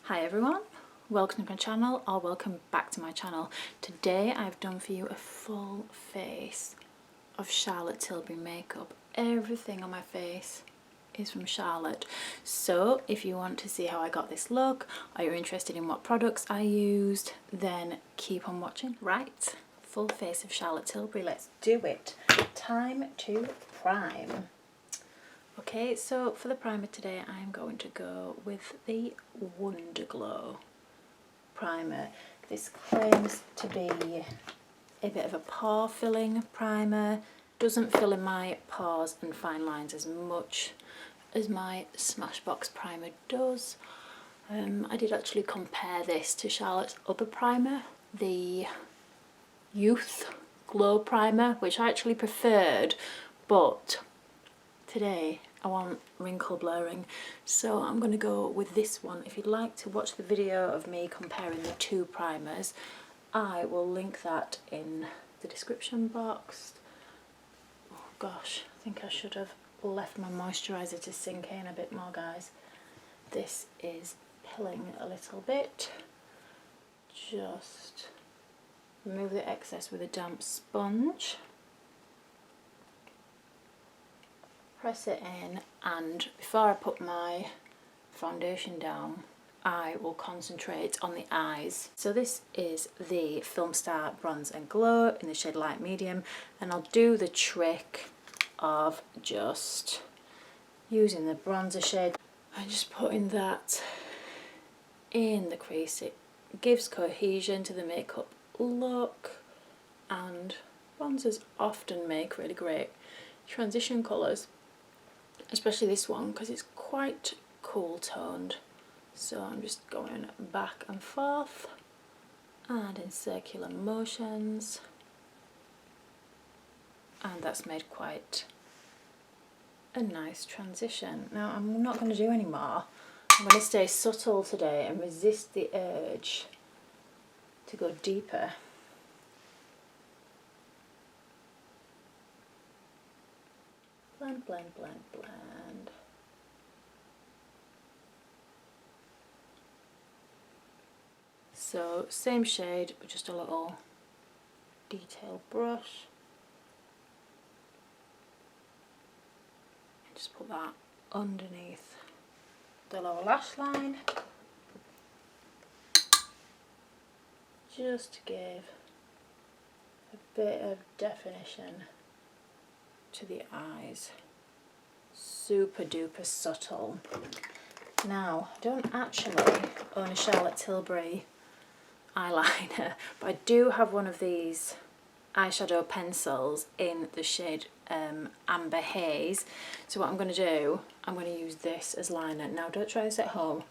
Hi everyone, welcome to my channel or welcome back to my channel. Today I've done for you a full face of Charlotte Tilbury makeup. Everything on my face is from Charlotte. So if you want to see how I got this look or you're interested in what products I used, then keep on watching. Right, full face of Charlotte Tilbury, let's do it. Time to prime. Okay, so for the primer today I'm going to go with the Wonderglow Primer. This claims to be a bit of a pore filling primer. Doesn't fill in my pores and fine lines as much as my Smashbox primer does. I did actually compare this to Charlotte's other primer, the Youth Glow Primer, which I actually preferred, but today I want wrinkle blurring, so I'm going to go with this one. If you'd like to watch the video of me comparing the two primers, I will link that in the description box. Oh gosh, I think I should have left my moisturiser to sink in a bit more, guys. This is pilling a little bit. Just remove the excess with a damp sponge. Press it in, and before I put my foundation down, I will concentrate on the eyes. So this is the Film Star Bronze and Glow in the shade Light Medium, and I'll do the trick of just using the bronzer shade and just putting that in the crease. It gives cohesion to the makeup look, and bronzers often make really great transition colours, especially this one because it's quite cool toned. So I'm just going back and forth and in circular motions, and that's made quite a nice transition. Now I'm not going to do any more. I'm going to stay subtle today and resist the urge to go deeper. Blend, blend, blend, blend. So same shade, but just a little detail brush. And just put that underneath the lower lash line, just to give a bit of definition to the eyes. Super duper subtle. Now, I don't actually own a Charlotte Tilbury eyeliner, but I do have one of these eyeshadow pencils in the shade Amber Haze. So what I'm going to do, I'm going to use this as liner. Now don't try this at home,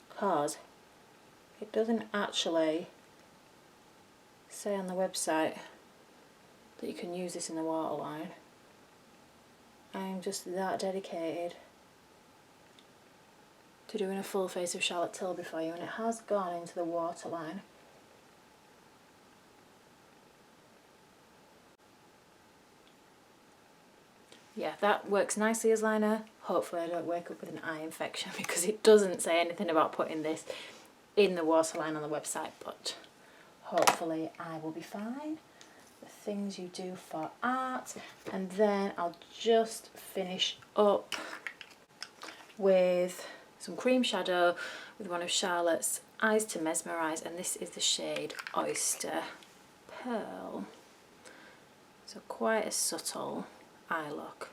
because it doesn't actually say on the website that you can use this in the waterline. I'm just that dedicated to doing a full face of Charlotte Tilbury for you, and it has gone into the waterline. Yeah, that works nicely as liner. Hopefully I don't wake up with an eye infection, because it doesn't say anything about putting this in the waterline on the website, but hopefully I will be fine. The things you do for art. And then I'll just finish up with some cream shadow with one of Charlotte's Eyes to Mesmerise, and this is the shade Oyster Pearl. So quite a subtle eye look.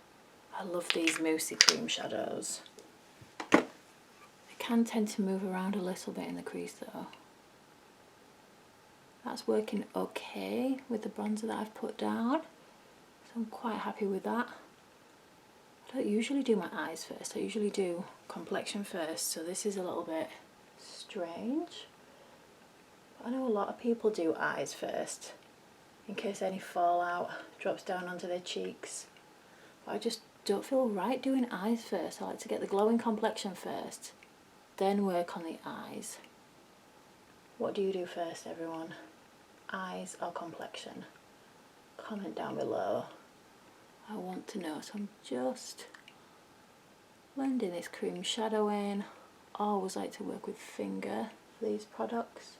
I love these moussey cream shadows. They can tend to move around a little bit in the crease though. That's working okay with the bronzer that I've put down, so I'm quite happy with that. I don't usually do my eyes first, I usually do complexion first, so this is a little bit strange. But I know a lot of people do eyes first, in case any fallout drops down onto their cheeks. But I just don't feel right doing eyes first. I like to get the glowing complexion first, then work on the eyes. What do you do first, everyone? Eyes or complexion? Comment down below. I want to know. So I'm just blending this cream shadow in always like to work with finger for these products.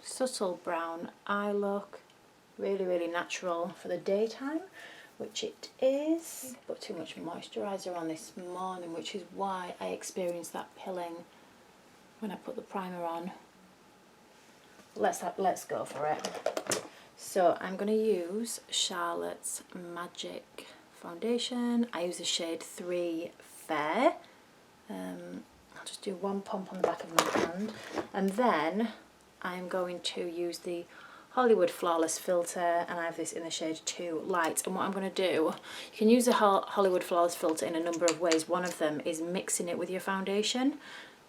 Subtle brown eye look, really natural for the daytime, which it is. Put too much moisturiser on this morning, which is why I experienced that pilling when I put the primer on. Let's go for it. So I'm going to use Charlotte's Magic foundation. I use the shade 3 Fair. I'll just do one pump on the back of my hand, and then I'm going to use the Hollywood Flawless filter, and I have this in the shade 2 Light. And what I'm going to do, you can use the Hollywood Flawless filter in a number of ways. One of them is mixing it with your foundation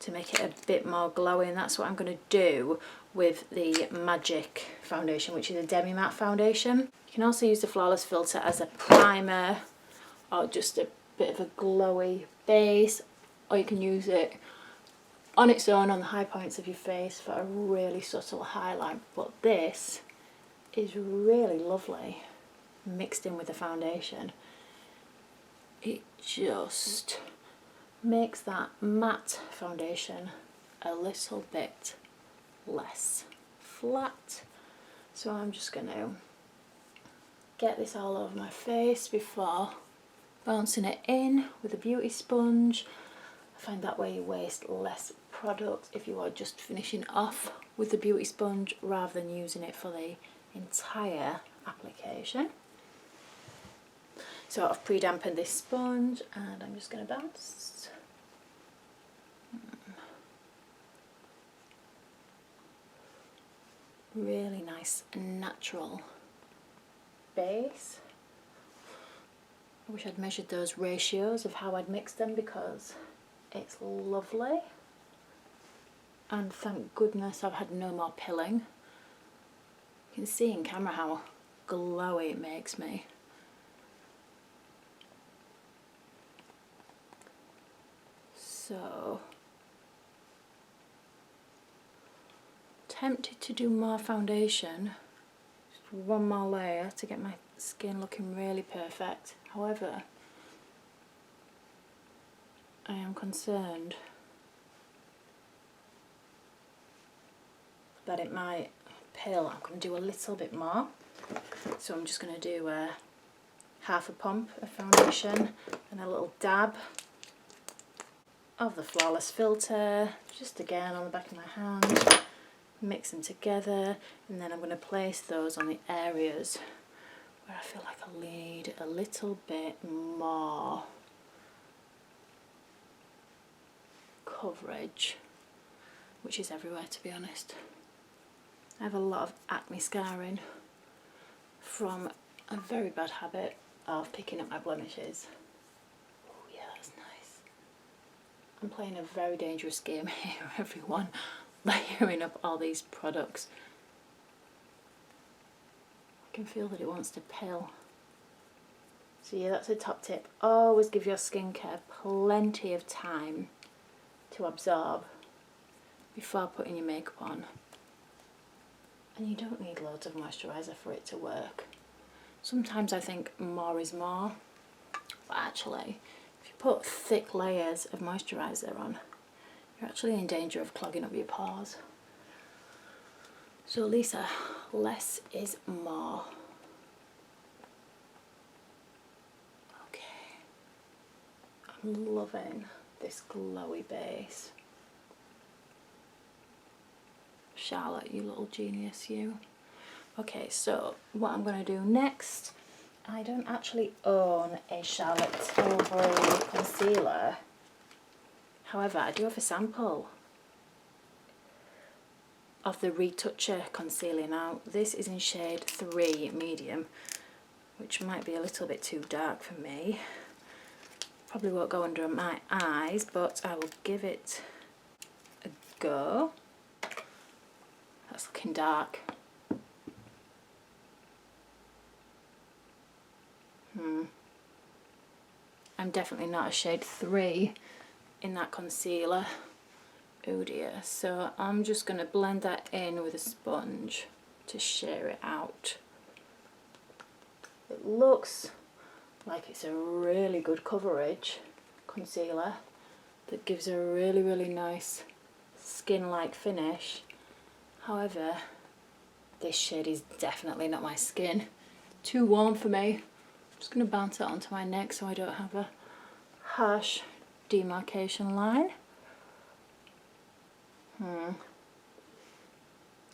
to make it a bit more glowy, and that's what I'm going to do with the Magic foundation, which is a demi matte foundation. You can also use the Flawless filter as a primer or just a bit of a glowy base, or you can use it on its own on the high points of your face for a really subtle highlight. But this is really lovely mixed in with the foundation. It just makes that matte foundation a little bit less flat. So I'm just going to get this all over my face before bouncing it in with a beauty sponge. I find that way you waste less product if you are just finishing off with the beauty sponge rather than using it for the entire application. So I've pre-dampened this sponge and I'm just going to bounce. Really nice natural base. I wish I'd measured those ratios of how I'd mix them, because it's lovely, and thank goodness I've had no more pilling. You can see in camera how glowy it makes me. So tempted to do more foundation, just one more layer to get my skin looking really perfect. However, I am concerned that it might peel. I'm going to do a little bit more, so I'm just going to do half a pump of foundation and a little dab of the Flawless filter, just again on the back of my hand. Mix them together, and then I'm going to place those on the areas where I feel like I need a little bit more coverage, which is everywhere, to be honest. I have a lot of acne scarring from a very bad habit of picking up my blemishes. Oh yeah, that's nice. I'm playing a very dangerous game here, everyone, layering up all these products. I can feel that it wants to peel. So yeah, that's a top tip. Always give your skincare plenty of time to absorb before putting your makeup on. And you don't need loads of moisturiser for it to work. Sometimes I think more is more, but actually if you put thick layers of moisturiser on, you're actually in danger of clogging up your pores. So Lisa, less is more. Okay, I'm loving this glowy base. Charlotte, you little genius, you. Okay, so what I'm going to do next, I don't actually own a Charlotte Tilbury concealer. However, I do have a sample of the Retoucher Concealer. Now, this is in shade 3 Medium, which might be a little bit too dark for me. Probably won't go under my eyes, but I will give it a go. That's looking dark. I'm definitely not a shade 3 in that concealer. Oh dear. So I'm just going to blend that in with a sponge to share it out. It looks like it's a really good coverage concealer that gives a really, really nice skin-like finish. However, this shade is definitely not my skin. Too warm for me. I'm just going to bounce it onto my neck so I don't have a harsh demarcation line.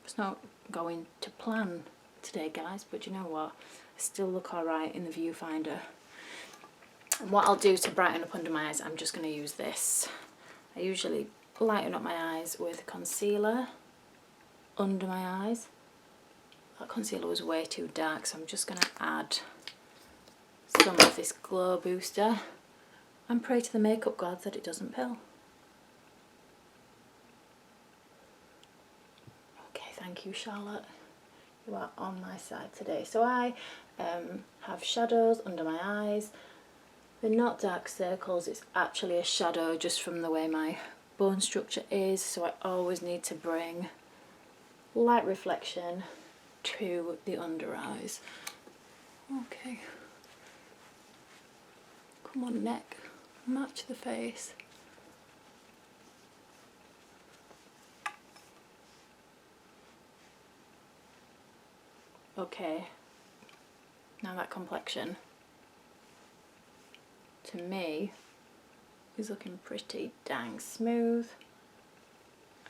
It's not going to plan today, guys, but you know what? I still look alright in the viewfinder. And what I'll do to brighten up under my eyes, I'm just going to use this. I usually lighten up my eyes with concealer under my eyes. That concealer was way too dark, so I'm just going to add some of this glow booster and pray to the makeup gods that it doesn't pill. Okay, thank you, Charlotte. You are on my side today. So I have shadows under my eyes. They're not dark circles, it's actually a shadow just from the way my bone structure is, so I always need to bring light reflection to the under eyes. Okay. Come on, neck. Match the face. Okay. Now that complexion, to me, is looking pretty dang smooth.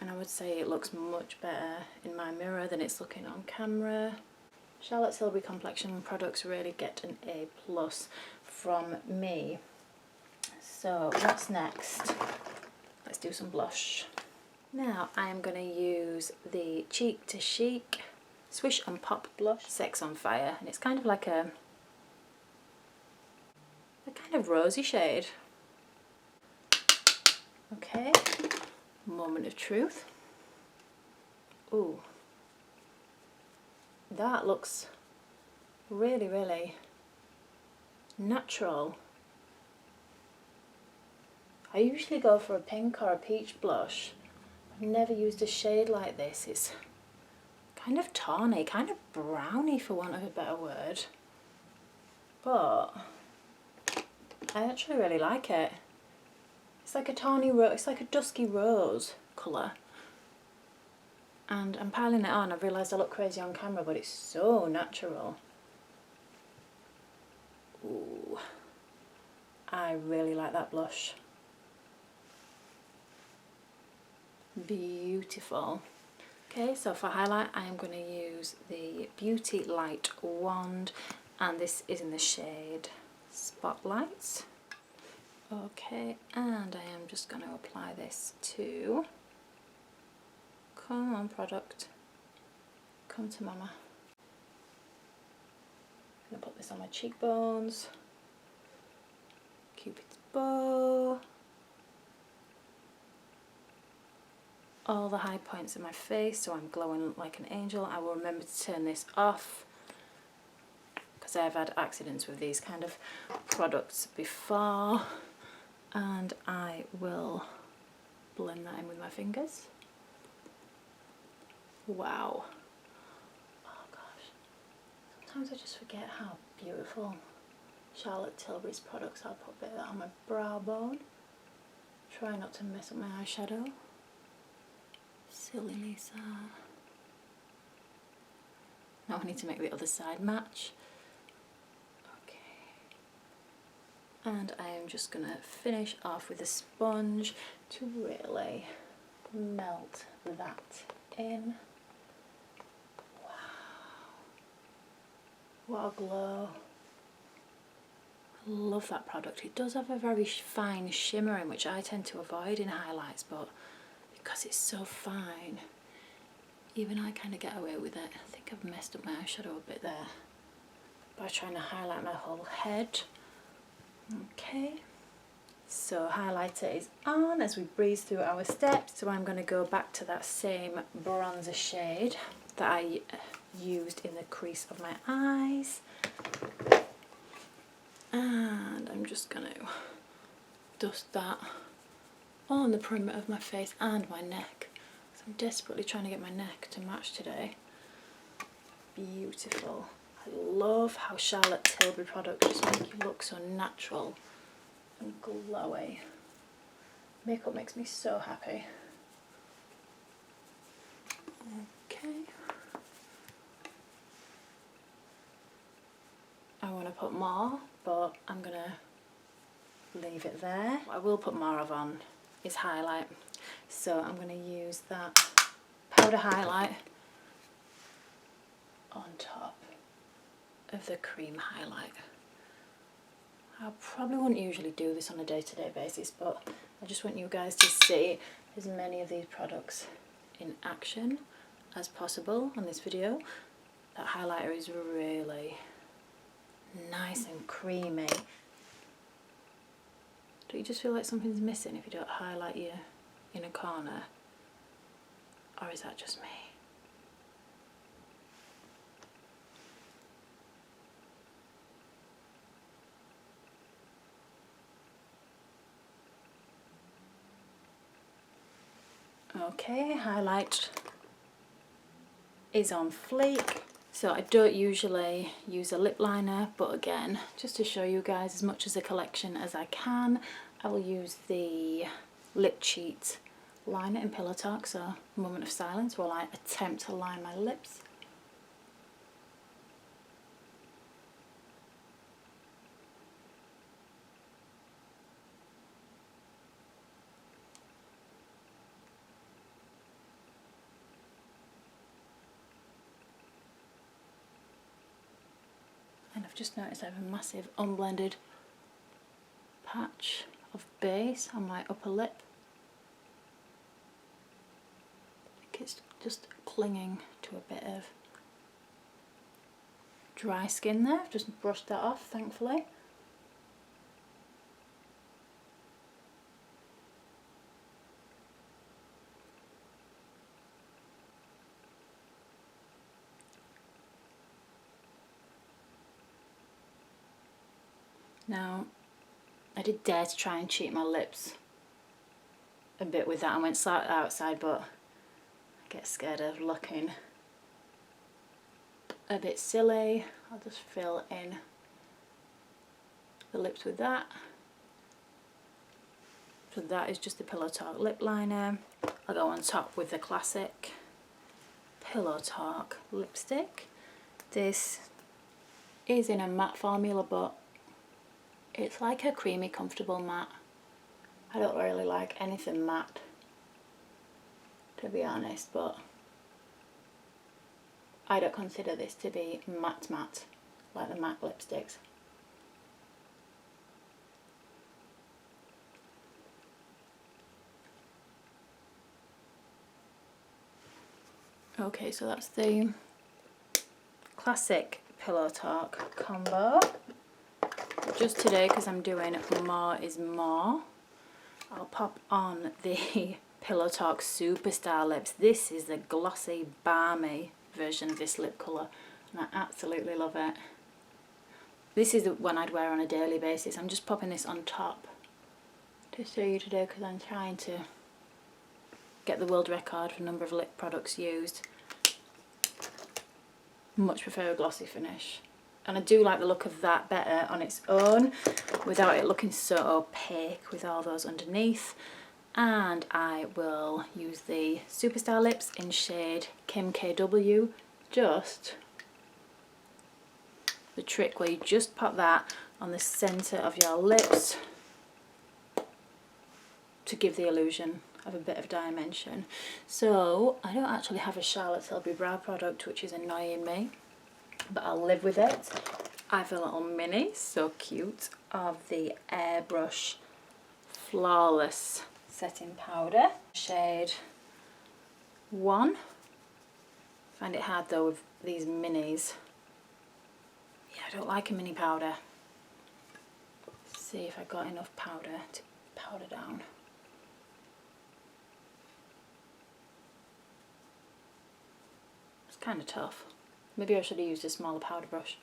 And I would say it looks much better in my mirror than it's looking on camera. Charlotte Tilbury Complexion products really get an A+ from me. So what's next? Let's do some blush. Now I'm going to use the Cheek to Chic Swish and Pop blush, Sex on Fire, and it's kind of like a kind of rosy shade. Okay, moment of truth. Ooh, that looks really, really natural. I usually go for a pink or a peach blush. I've never used a shade like this. It's kind of tawny, kind of browny for want of a better word. But I actually really like it. It's like a tawny rose, it's like a dusky rose colour. And I'm piling it on. I've realised I look crazy on camera, but it's so natural. Ooh, I really like that blush. Beautiful. Okay, so for highlight I am going to use the Beauty Light wand, and this is in the shade Spotlight. Okay, and I am just going to apply this to, come on product, come to mama. I'm going to put this on my cheekbones, Cupid's bow, all the high points of my face so I'm glowing like an angel. I will remember to turn this off because I've had accidents with these kind of products before, and I will blend that in with my fingers. Wow. Oh gosh. Sometimes I just forget how beautiful Charlotte Tilbury's products are. I'll put a bit of that on my brow bone. Try not to mess up my eyeshadow. Silly Lisa. Now I need to make the other side match. And I am just going to finish off with a sponge to really melt that in. Wow, what a glow. I love that product. It does have a very fine shimmering, which I tend to avoid in highlights, but because it's so fine, even I kind of get away with it. I think I've messed up my eyeshadow a bit there by trying to highlight my whole head. Okay, so highlighter is on as we breeze through our steps. So I'm going to go back to that same bronzer shade that I used in the crease of my eyes, and I'm just going to dust that on the perimeter of my face and my neck. So I'm desperately trying to get my neck to match today. Beautiful. I love how Charlotte Tilbury products just make you look so natural and glowy. Makeup makes me so happy. Okay. I want to put more, but I'm going to leave it there. What I will put more of on is highlight. So I'm going to use that powder highlight on top of the cream highlight. I probably wouldn't usually do this on a day-to-day basis, but I just want you guys to see as many of these products in action as possible on this video. That highlighter is really nice and creamy. Don't you just feel like something's missing if you don't highlight your inner corner? Or is that just me? Okay, highlight is on fleek. So I don't usually use a lip liner, but again, just to show you guys as much as a collection as I can, I will use the Lip Cheat liner in Pillow Talk, so moment of silence while I attempt to line my lips. And I've just noticed I have a massive unblended patch of base on my upper lip. I think it's just clinging to a bit of dry skin there. I've just brushed that off, thankfully. Now, I did dare to try and cheat my lips a bit with that. I went slightly outside, but I get scared of looking a bit silly. I'll just fill in the lips with that. So that is just the Pillow Talk lip liner. I'll go on top with the classic Pillow Talk lipstick. This is in a matte formula, but it's like a creamy, comfortable matte. I don't really like anything matte, to be honest, but I don't consider this to be matte matte, like the matte lipsticks. Okay, so that's the classic Pillow Talk combo. Just today, because I'm doing more is more, I'll pop on the Pillow Talk Superstar lips. This is the glossy, balmy version of this lip colour, and I absolutely love it. This is the one I'd wear on a daily basis. I'm just popping this on top to show you today, because I'm trying to get the world record for number of lip products used. Much prefer a glossy finish. And I do like the look of that better on its own, without it looking so opaque with all those underneath. And I will use the Superstar lips in shade Kim KW. Just the trick where you just pop that on the centre of your lips to give the illusion of a bit of dimension. So I don't actually have a Charlotte Tilbury brow product, which is annoying me, but I'll live with it. I have a little mini, so cute, of the Airbrush Flawless setting powder, shade 1. Find it hard though with these minis. Yeah, I don't like a mini powder. Let's see if I got enough powder to powder down. It's kind of tough. Maybe I should have used a smaller powder brush.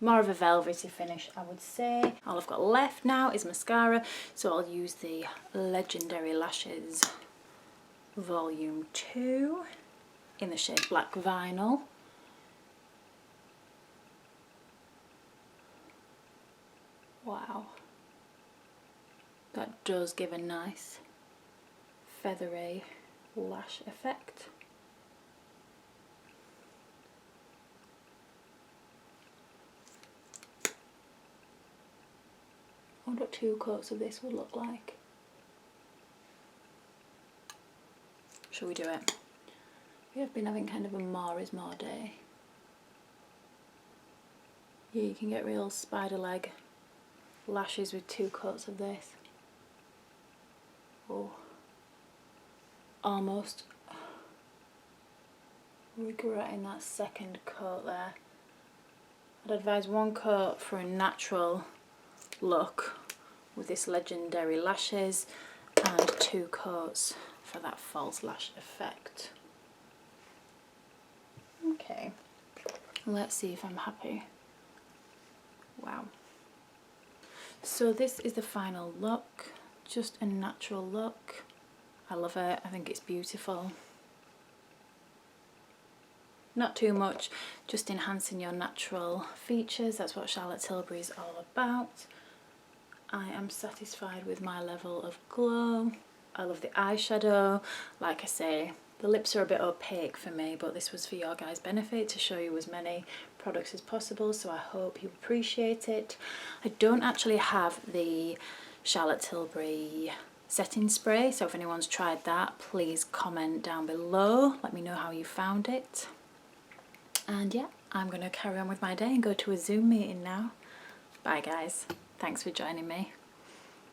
More of a velvety finish, I would say. All I've got left now is mascara, so I'll use the Legendary Lashes Volume 2. in the shade Black Vinyl. Wow, that does give a nice feathery lash effect. I wonder what 2 coats of this would look like. Shall we do it? We have been having kind of a more is more day. Yeah, you can get real spider leg lashes with 2 coats of this. Oh, almost regretting that second coat there. I'd advise 1 coat for a natural look with this legendary lashes and 2 coats for that false lash effect. Okay, let's see if I'm happy. Wow. So this is the final look, just a natural look. I love it, I think it's beautiful. Not too much, just enhancing your natural features. That's what Charlotte Tilbury is all about. I am satisfied with my level of glow. I love the eyeshadow. Like I say, the lips are a bit opaque for me, but this was for your guys' benefit to show you as many products as possible, so I hope you appreciate it. I don't actually have the Charlotte Tilbury setting spray, so if anyone's tried that, please comment down below. Let me know how you found it. And yeah, I'm going to carry on with my day and go to a Zoom meeting now. Bye guys. Thanks for joining me.